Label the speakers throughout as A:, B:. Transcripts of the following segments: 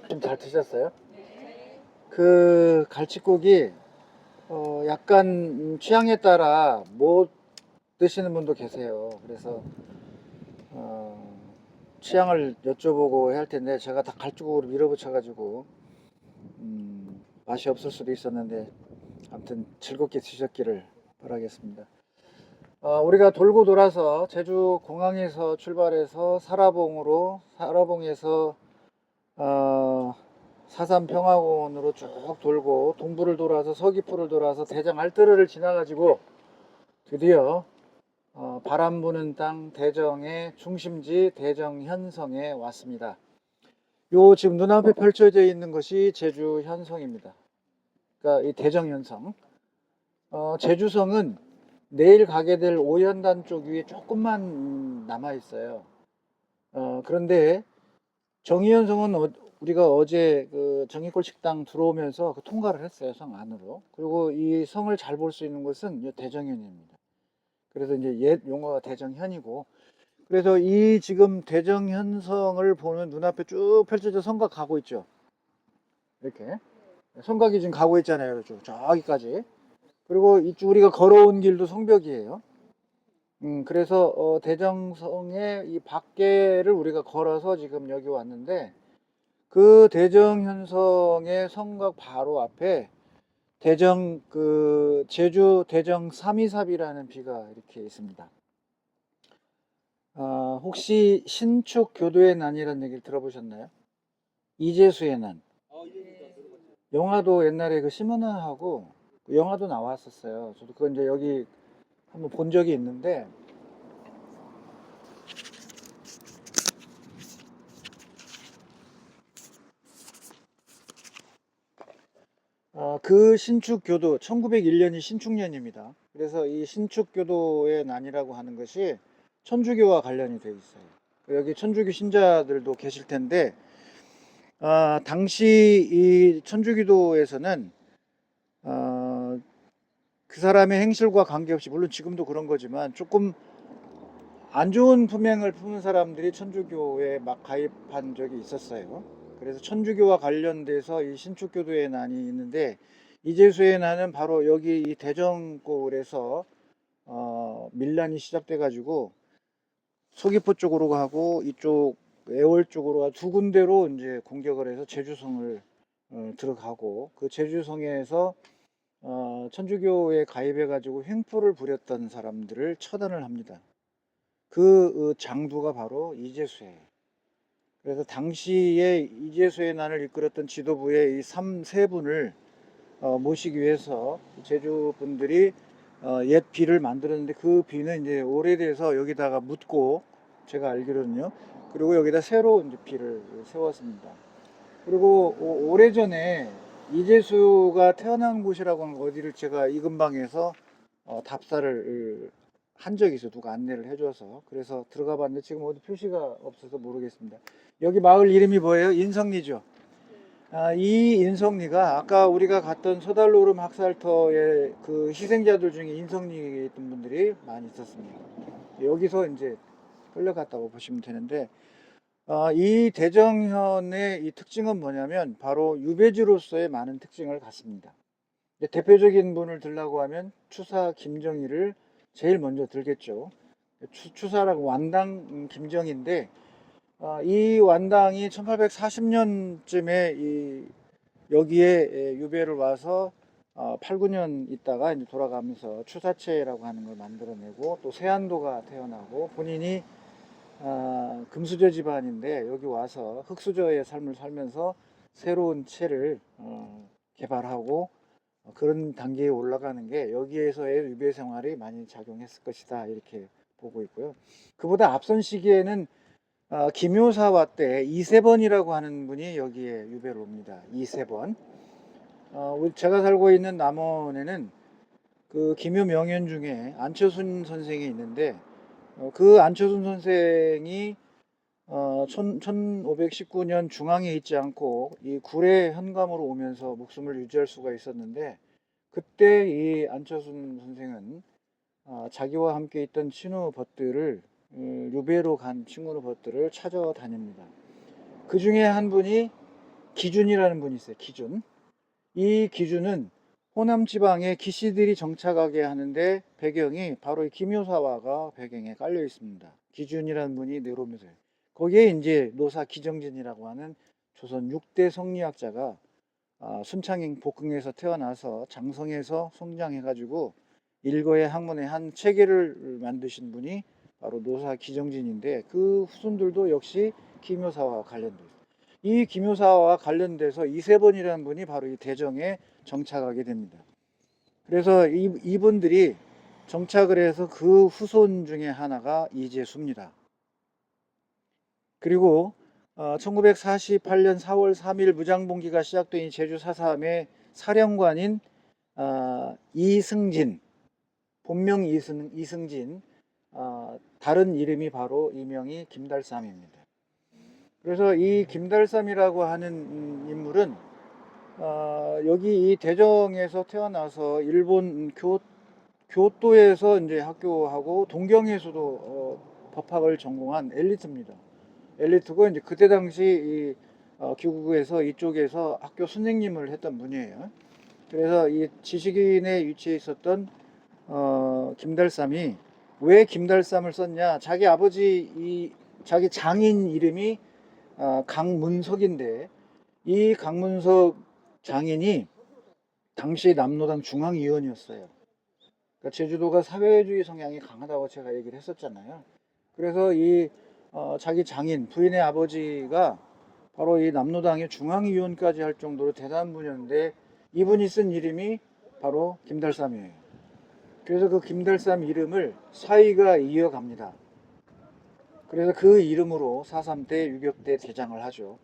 A: 좀 잘 드셨어요? 그 갈치국이 약간 취향에 따라 못 드시는 분도 계세요. 그래서 어, 취향을 여쭤보고 해야 할 텐데 제가 다 갈치국으로 밀어붙여가지고 맛이 없을 수도 있었는데 아무튼 즐겁게 드셨기를 바라겠습니다. 우리가 돌고 돌아서 제주 공항에서 출발해서 사라봉에서 어, 사산 평화공원으로 쭉 돌고 동부를 돌아서 서귀포를 돌아서 대장 알뜰을 지나가지고 드디어 바람 부는 땅 대정의 중심지 대정 현성에 왔습니다. 요 지금 눈앞에 펼쳐져 있는 것이 제주 현성입니다. 그러니까 이 대정 현성. 제주성은 내일 가게 될 오연단 쪽 위에 조금만 남아 있어요. 그런데 정의연성은 우리가 어제 그 정의골 식당 들어오면서 그 통과를 했어요, 성 안으로. 그리고 이 성을 잘 볼 수 있는 곳은 이 대정현입니다. 그래서 이제 옛 용어가 대정현이고, 그래서 이 지금 대정현성을 보면 눈앞에 쭉 펼쳐져 성곽 가고 있죠. 이렇게 성곽이 지금 가고 있잖아요, 저기까지. 그리고 이쪽 우리가 걸어온 길도 성벽이에요. 그래서 대정성의 이 밖에를 우리가 걸어서 지금 여기 왔는데, 그 대정현성의 성곽 바로 앞에 제주 대정 삼이삽이라는 비가 이렇게 있습니다. 혹시 신축 교도의 난이라는 얘기를 들어보셨나요? 이재수의 난. 영화도 옛날에 그 심은하하고 그 영화도 나왔었어요. 저도 그건 이제 여기 한번 본 적이 있는데, 그 신축교도 1901년이 신축년입니다. 그래서 이 신축교도의 난이라고 하는 것이 천주교와 관련이 되어 있어요. 여기 천주교 신자들도 계실 텐데, 당시 이 천주교도에서는 그 사람의 행실과 관계없이, 물론 지금도 그런 거지만 조금 안 좋은 품행을 품은 사람들이 천주교에 막 가입한 적이 있었어요. 그래서 천주교와 관련돼서 이 신축교도의 난이 있는데, 이재수의 난은 바로 여기 이 대정골에서 밀란이 시작돼 가지고 서귀포 쪽으로 가고 이쪽 애월 쪽으로 가고 두 군데로 이제 공격을 해서 제주성을 들어가고, 그 제주성에서 천주교에 가입해 가지고 횡포를 부렸던 사람들을 처단을 합니다. 그 장부가 바로 이재수예요. 그래서 당시에 이재수의 난을 이끌었던 지도부의 이 세 분을 모시기 위해서 제주 분들이 옛 비를 만들었는데, 그 비는 이제 오래돼서 여기다가 묻고, 제가 알기로는요. 그리고 여기다 새로 이제 비를 세웠습니다. 그리고 오래전에 이재수가 태어난 곳이라고 하는 어디를 제가 이 근방에서 답사를 한 적이 있어요. 누가 안내를 해줘서. 그래서 들어가 봤는데 지금 어디 표시가 없어서 모르겠습니다. 여기 마을 이름이 뭐예요? 인성리죠. 이 인성리가 아까 우리가 갔던 소달로름 학살터의 그 희생자들 중에 인성리에 있던 분들이 많이 있었습니다. 여기서 이제 끌려갔다고 보시면 되는데, 이 대정현의 이 특징은 뭐냐면 바로 유배지로서의 많은 특징을 갖습니다. 대표적인 분을 들라고 하면 추사 김정일을 제일 먼저 들겠죠. 추사라고 완당 김정인데, 이 완당이 1840년쯤에 여기에 유배를 와서 8, 9년 있다가 이제 돌아가면서 추사체라고 하는 걸 만들어내고, 또 세안도가 태어나고, 본인이 금수저 집안인데 여기 와서 흙수저의 삶을 살면서 새로운 체를 개발하고 그런 단계에 올라가는 게 여기에서의 유배 생활이 많이 작용했을 것이다, 이렇게 보고 있고요. 그보다 앞선 시기에는 김효사와 때 이세번이라고 하는 분이 여기에 유배를 옵니다. 이세번. 제가 살고 있는 남원에는 그 김효 명연 중에 안철순 선생이 있는데, 그 안철순 선생이 1519년 중앙에 있지 않고 이 구례 현감으로 오면서 목숨을 유지할 수가 있었는데, 그때 이 안철순 선생은 자기와 함께 있던 친후 벗들을 유배로 간 친구 벗들을 찾아다닙니다. 그 중에 한 분이 기준이라는 분이 있어요. 기준. 이 기준은 호남 지방에 기씨들이 정착하게 하는데 배경이 바로 이 김효사화가 배경에 깔려 있습니다. 기준이라는 분이 내려오면서 거기에 이제 노사 기정진이라고 하는 조선 6대 성리학자가 순창행 복흥에서 태어나서 장성에서 성장해가지고 일거의 학문의 한 체계를 만드신 분이 바로 노사 기정진인데 그 후손들도 역시 김효사와 관련돼 있어요. 이 김효사와 관련돼서 이세번이라는 분이 바로 이 대정에 정착하게 됩니다. 그래서 이분들이 정착을 해서 그 후손 중에 하나가 이재수입니다. 그리고 1948년 4월 3일 무장봉기가 시작된 이 제주 4.3의 사령관인 이승진, 본명 이승진, 다른 이름이 바로 이명이 김달삼입니다. 그래서 이 김달삼이라고 하는 인물은 여기 이 대정에서 태어나서 일본 교토에서 이제 학교하고 동경에서도 법학을 전공한 엘리트입니다. 엘리트고 이제 그때 당시 이 귀국에서 이쪽에서 학교 선생님을 했던 분이에요. 그래서 이 지식인의 위치에 있었던 김달삼이 왜 김달삼을 썼냐? 자기 아버지 자기 장인 이름이 강문석인데 이 강문석 장인이 당시 남로당 중앙위원이었어요. 그러니까 제주도가 사회주의 성향이 강하다고 제가 얘기를 했었잖아요. 그래서 이 자기 장인 부인의 아버지가 바로 이 남로당의 중앙위원까지 할 정도로 대단한 분이었는데 이분이 쓴 이름이 바로 김달삼이에요. 그래서 그 김달삼 이름을 사위가 이어갑니다. 그래서 그 이름으로 4.3 때 유격대 대장을 하죠.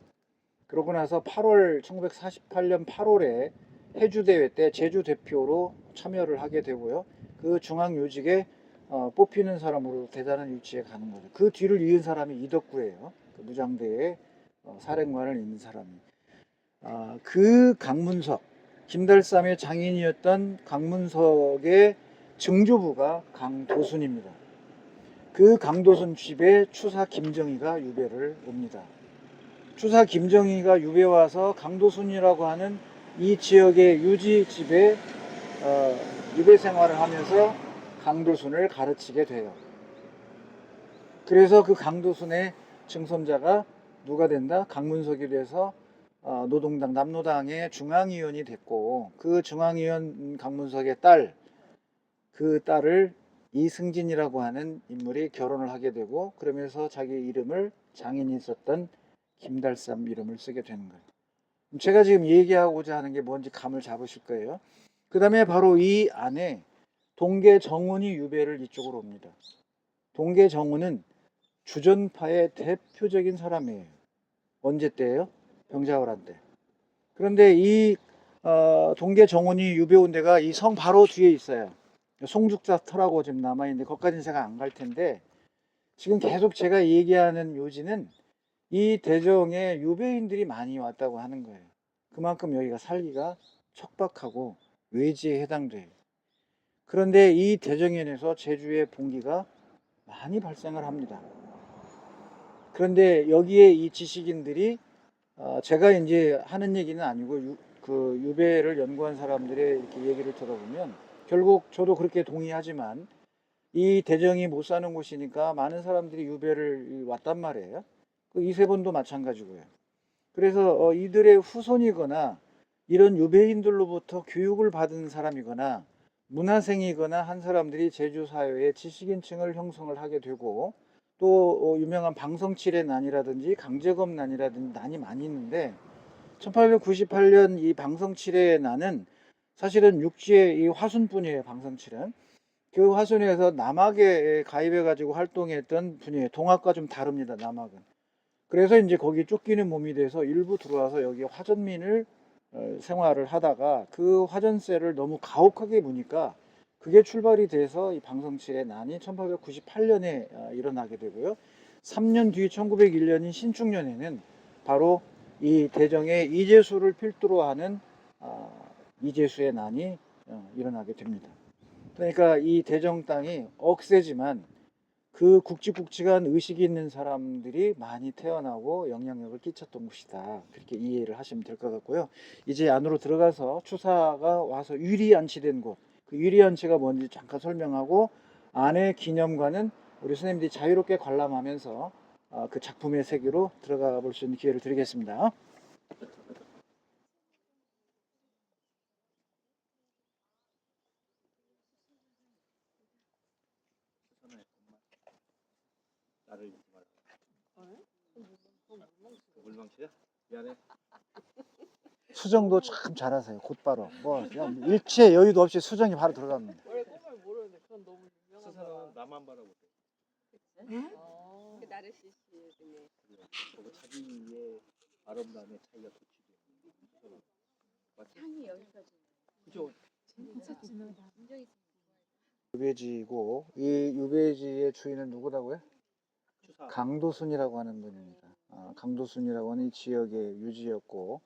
A: 그러고 나서 1948년 8월에 해주대회 때 제주 대표로 참여를 하게 되고요. 그 중앙요직에 뽑히는 사람으로 대단한 위치에 가는 거죠. 그 뒤를 이은 사람이 이덕구예요. 그 무장대에 사령관을 잇는 사람이. 그 강문석, 김달삼의 장인이었던 강문석의 증조부가 강도순입니다. 그 강도순 집에 추사 김정희가 유배를 옵니다. 추사 김정희가 유배 와서 강도순이라고 하는 이 지역의 유지 집에 유배 생활을 하면서 강도순을 가르치게 돼요. 그래서 그 강도순의 증손자가 누가 된다? 강문석이 돼서 노동당 남로당의 중앙위원이 됐고 그 중앙위원 강문석의 그 딸을 이승진이라고 하는 인물이 결혼을 하게 되고 그러면서 자기 이름을 장인이 썼던 김달삼 이름을 쓰게 되는 거예요. 제가 지금 얘기하고자 하는 게 뭔지 감을 잡으실 거예요. 그 다음에 바로 이 안에 동계정운이 유배를 이쪽으로 옵니다. 동계정운은 주전파의 대표적인 사람이에요. 언제 때예요? 병자호란 때. 그런데 이 동계정운이 유배 온 데가 이 성 바로 뒤에 있어요. 송죽사 터라고 지금 남아있는데 거기까지는 제가 안 갈 텐데 지금 계속 제가 얘기하는 요지는 이 대정에 유배인들이 많이 왔다고 하는 거예요. 그만큼 여기가 살기가 척박하고 외지에 해당돼요. 그런데 이 대정연에서 제주의 봉기가 많이 발생을 합니다. 그런데 여기에 이 지식인들이 제가 이제 하는 얘기는 아니고 그 유배를 연구한 사람들의 이렇게 얘기를 들어보면 결국 저도 그렇게 동의하지만 이 대정이 못 사는 곳이니까 많은 사람들이 유배를 왔단 말이에요. 그 이세번도 마찬가지고요. 그래서 이들의 후손이거나 이런 유배인들로부터 교육을 받은 사람이거나 문화생이거나 한 사람들이 제주 사회의 지식인층을 형성을 하게 되고 또 유명한 방성칠의 난이라든지 강제검 난이라든지 난이 많이 있는데 1898년 이 방성칠의 난은 사실은 육지의 이 화순뿐이에요. 방성칠은 그 화순에서 남학에 가입해 가지고 활동했던 분이에요. 동학과 좀 다릅니다. 남학은. 그래서 이제 거기 쫓기는 몸이 돼서 일부 들어와서 여기 화전민을 생활을 하다가 그 화전세를 너무 가혹하게 무니까 그게 출발이 돼서 이 방성칠의 난이 1898년에 일어나게 되고요. 3년 뒤 1901년인 신축년에는 바로 이 대정의 이재수를 필두로 하는 이재수의 난이 일어나게 됩니다. 그러니까 이 대정 땅이 억세지만 그 굵직굵직한 의식이 있는 사람들이 많이 태어나고 영향력을 끼쳤던 곳이다. 그렇게 이해를 하시면 될 것 같고요. 이제 안으로 들어가서 추사가 와서 유리안치된 곳, 그 유리안치가 뭔지 잠깐 설명하고 안에 기념관은 우리 선생님들이 자유롭게 관람하면서 그 작품의 세계로 들어가 볼 수 있는 기회를 드리겠습니다. 나를 잊지 말라. 물망치야? 미안해. 수정도 참 잘하세요. 곧바로. 뭐 그냥 일체 여유도 없이 수정이 바로 들어갑니다.
B: 원래 꿈을 모르는데 그건 너무 유명한
C: 스스로
B: 거라.
C: 나만 바라보고
B: 그 나르시시 중에.
C: 그리고 자기의 아름다움의 차이가 도취돼요.
D: 향이 여기까지.
C: 그죠?
D: 진짜 진하다. 굉장히
A: 유배지고 이 유배지의 주인은 누구라고요?
C: 추사.
A: 강도순이라고 하는 분입니다. 강도순이라고 하는 이 지역의 유지였고,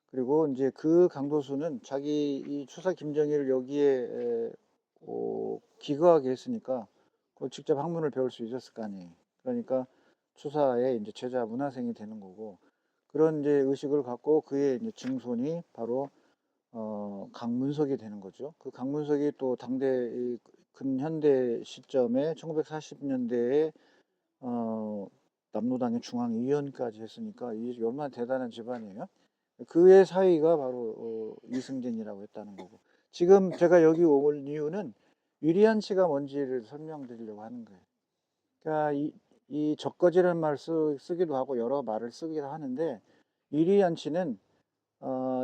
A: 그리고 이제 그 강도순은 자기 이 추사 김정일을 여기에 기거하게 했으니까 그 직접 학문을 배울 수 있었을 거 아니에요. 그러니까 추사의 이제 제자 문화생이 되는 거고, 그런 이제 의식을 갖고 그의 이제 증손이 바로 강문석이 되는 거죠. 그 강문석이 또 당대 이 근현대 시점에 1940년대에 남로당의 중앙위원까지 했으니까 이 얼마나 대단한 집안이에요. 그의 사위가 바로 이승진이라고 했다는 거고. 지금 제가 여기 온 이유는 유리안치가 뭔지를 설명드리려고 하는 거예요. 그러니까 이 적거지라는 말 쓰기도 하고 여러 말을 쓰기도 하는데, 유리안치는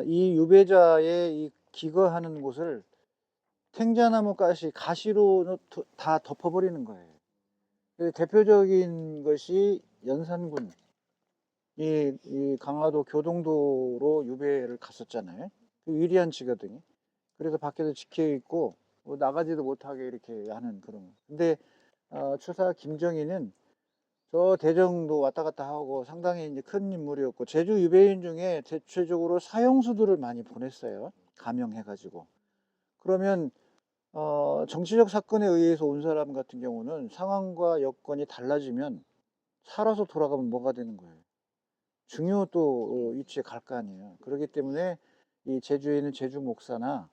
A: 이 유배자의 이 기거하는 곳을 탱자나무 가시로 다 덮어버리는 거예요. 대표적인 것이 연산군, 이 강화도 교동도로 유배를 갔었잖아요. 그 유리안치거든요. 그래서 밖에서 지켜 있고 뭐 나가지도 못하게 이렇게 하는 그런 거. 근데 추사 김정희는 저 대정도 왔다 갔다 하고 상당히 이제 큰 인물이었고, 제주 유배인 중에 대체적으로 사형수들을 많이 보냈어요. 감형해가지고. 그러면 정치적 사건에 의해서 온 사람 같은 경우는 상황과 여건이 달라지면 살아서 돌아가면 뭐가 되는 거예요? 중요 또 위치에 갈 거 아니에요. 그렇기 때문에 이 제주에 있는 제주 목사나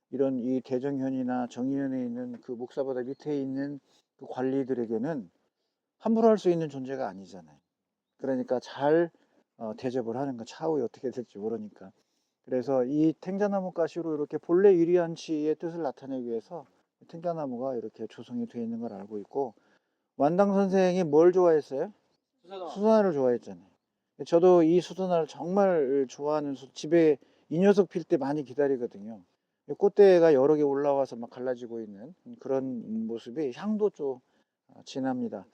A: 이런 이 대정현이나 정의연에 있는 그 목사보다 밑에 있는 그 관리들에게는 함부로 할 수 있는 존재가 아니잖아요. 그러니까 잘 대접을 하는 거, 차후에 어떻게 될지 모르니까. 그래서 이 탱자나무 가시로 이렇게 본래 유리안치의 뜻을 나타내기 위해서 탱자나무가 이렇게 조성이 되어 있는 걸 알고 있고, 완당 선생이 뭘 좋아했어요? 수선화를 좋아했잖아요. 저도 이 수선화를 정말 좋아하는 집에 이 녀석 필 때 많이 기다리거든요. 꽃대가 여러 개 올라와서 막 갈라지고 있는 그런 모습이 향도 좀 진합니다.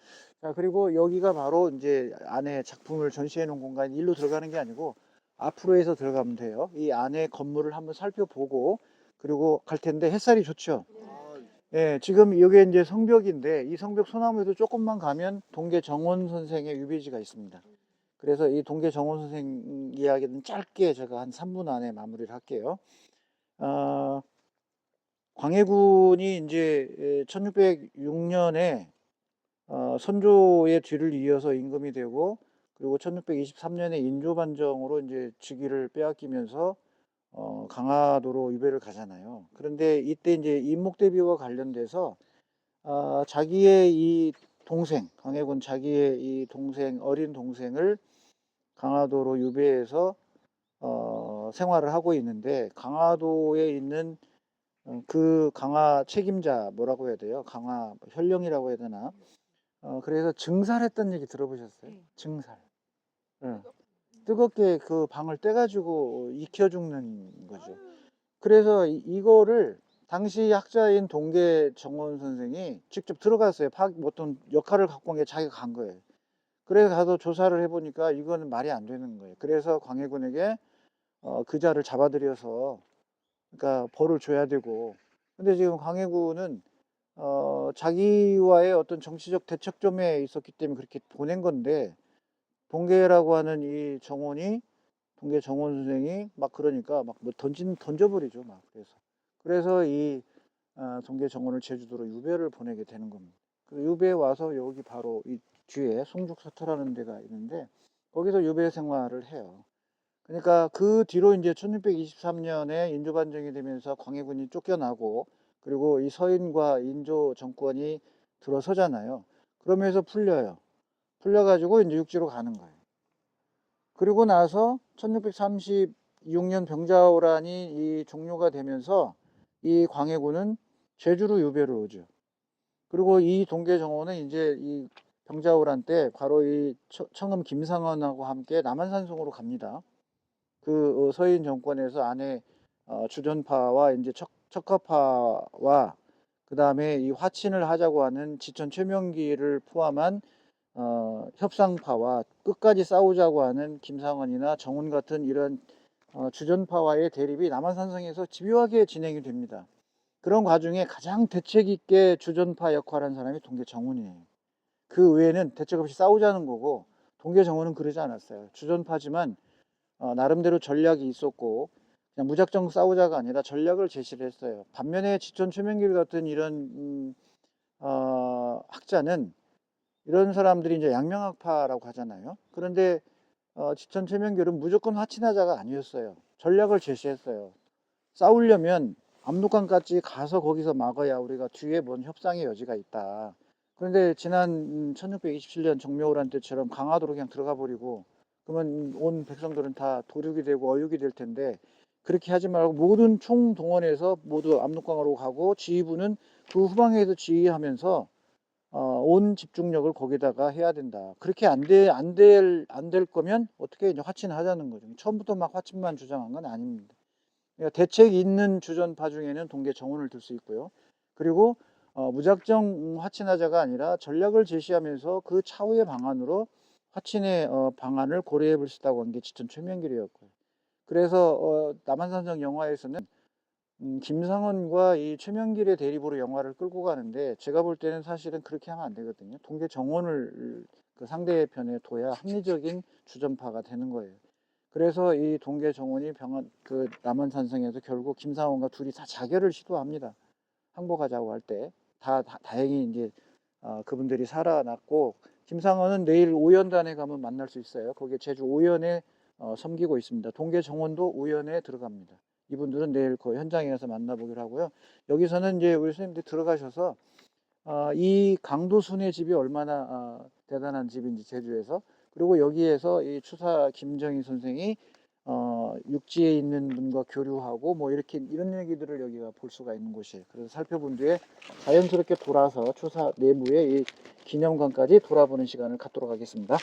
A: 자, 그리고 여기가 바로 이제 안에 작품을 전시해 놓은 공간, 일로 들어가는 게 아니고 앞으로 해서 들어가면 돼요. 이 안에 건물을 한번 살펴보고 그리고 갈 텐데, 햇살이 좋죠. 예, 지금 이게 이제 성벽인데 이 성벽 소나무에도 조금만 가면 동계 정원 선생의 유배지가 있습니다. 그래서 이 동계 정원 선생 이야기는 짧게 제가 한 3분 안에 마무리를 할게요. 광해군이 이제 1606년에 선조의 뒤를 이어서 임금이 되고, 그리고 1623년에 인조반정으로 이제 직위를 빼앗기면서 강화도로 유배를 가잖아요. 그런데 이때 이제 인목대비와 관련돼서 자기의 이 동생, 광해군 자기의 이 동생, 어린 동생을 강화도로 유배해서 생활을 하고 있는데, 강화도에 있는 그 강화 책임자, 뭐라고 해야 돼요? 강화 현령이라고 해야 되나? 그래서 증살했던 얘기 들어보셨어요? 증살. 예. 뜨겁게 그 방을 떼가지고 익혀 죽는 거죠. 그래서 이거를 당시 학자인 동계 정원 선생이 직접 들어갔어요. 어떤 역할을 갖고 온 게 자기가 간 거예요. 그래서 가서 조사를 해보니까 이거는 말이 안 되는 거예요. 그래서 광해군에게 그자를 잡아들여서, 그러니까 벌을 줘야 되고. 근데 지금 광해군은 자기와의 어떤 정치적 대척점에 있었기 때문에 그렇게 보낸 건데, 동계라고 하는 이 정원이, 동계 정원 선생이 막 그러니까 막 뭐 던져버리죠, 막. 그래서 이 동계 정원을 제주도로 유배를 보내게 되는 겁니다. 유배에 와서 여기 바로 이 뒤에 송죽사터라는 데가 있는데 거기서 유배 생활을 해요. 그러니까 그 뒤로 이제 1623년에 인조반정이 되면서 광해군이 쫓겨나고 그리고 이 서인과 인조 정권이 들어서잖아요. 그러면서 풀려요. 풀려가지고 이제 육지로 가는 거예요. 그리고 나서 1636년 병자호란이 이 종료가 되면서 이 광해군은 제주로 유배를 오죠. 그리고 이 동계정원은 이제 이 병자호란 때 바로 이 청음 김상헌하고 함께 남한산성으로 갑니다. 그 서인 정권에서 안에 주전파와 이제 척화파와 그 다음에 이 화친을 하자고 하는 지천 최명기를 포함한 협상파와 끝까지 싸우자고 하는 김상헌이나 정운 같은 이런 주전파와의 대립이 남한산성에서 집요하게 진행이 됩니다. 그런 과정에 가장 대책 있게 주전파 역할을 한 사람이 동계정운이에요. 그 외에는 대책 없이 싸우자는 거고 동계정운은 그러지 않았어요. 주전파지만 나름대로 전략이 있었고 그냥 무작정 싸우자가 아니라 전략을 제시를 했어요. 반면에 지천 최명길 같은 이런 학자는 이런 사람들이 이제 양명학파라고 하잖아요. 그런데 지천 최명길은 무조건 화친하자가 아니었어요. 전략을 제시했어요. 싸우려면 압록강까지 가서 거기서 막아야 우리가 뒤에 뭔 협상의 여지가 있다. 그런데 지난 1627년 정묘호란 때처럼 강화도로 그냥 들어가 버리고 그러면 온 백성들은 다 도륙이 되고 어육이 될 텐데 그렇게 하지 말고 모든 총동원해서 모두 압록강으로 가고 지휘부는 그 후방에서 지휘하면서 온 집중력을 거기다가 해야 된다. 그렇게 안 될 거면 어떻게 이제 화친하자는 거죠. 처음부터 막 화친만 주장한 건 아닙니다. 그러니까 대책 있는 주전파 중에는 동계정운을 들 수 있고요. 그리고 무작정 화친하자가 아니라 전략을 제시하면서 그 차후의 방안으로 화친의 방안을 고려해 볼 수 있다고 한 게 지천 최명길이었고요. 그래서 남한산성 영화에서는 김상헌과 이 최명길의 대립으로 영화를 끌고 가는데 제가 볼 때는 사실은 그렇게 하면 안 되거든요. 동계정원을 그 상대편에 둬야 합리적인 주전파가 되는 거예요. 그래서 이 동계정원이 그 남한산성에서 결국 김상헌과 둘이 다 자결을 시도합니다. 항복하자고 할 때 다행히 이제 그분들이 살아났고 김상헌은 내일 오연단에 가면 만날 수 있어요. 거기에 제주 오연에 섬기고 있습니다. 동계정원도 오연에 들어갑니다. 이분들은 내일 그 현장에 가서 만나보기로 하고요. 여기서는 이제 우리 선생님들이 들어가셔서 이 강도순의 집이 얼마나 대단한 집인지 제주에서 그리고 여기에서 이 추사 김정희 선생이 육지에 있는 분과 교류하고 뭐 이렇게 이런 얘기들을 여기가 볼 수가 있는 곳이에요. 그래서 살펴본 뒤에 자연스럽게 돌아서 추사 내부의 이 기념관까지 돌아보는 시간을 갖도록 하겠습니다.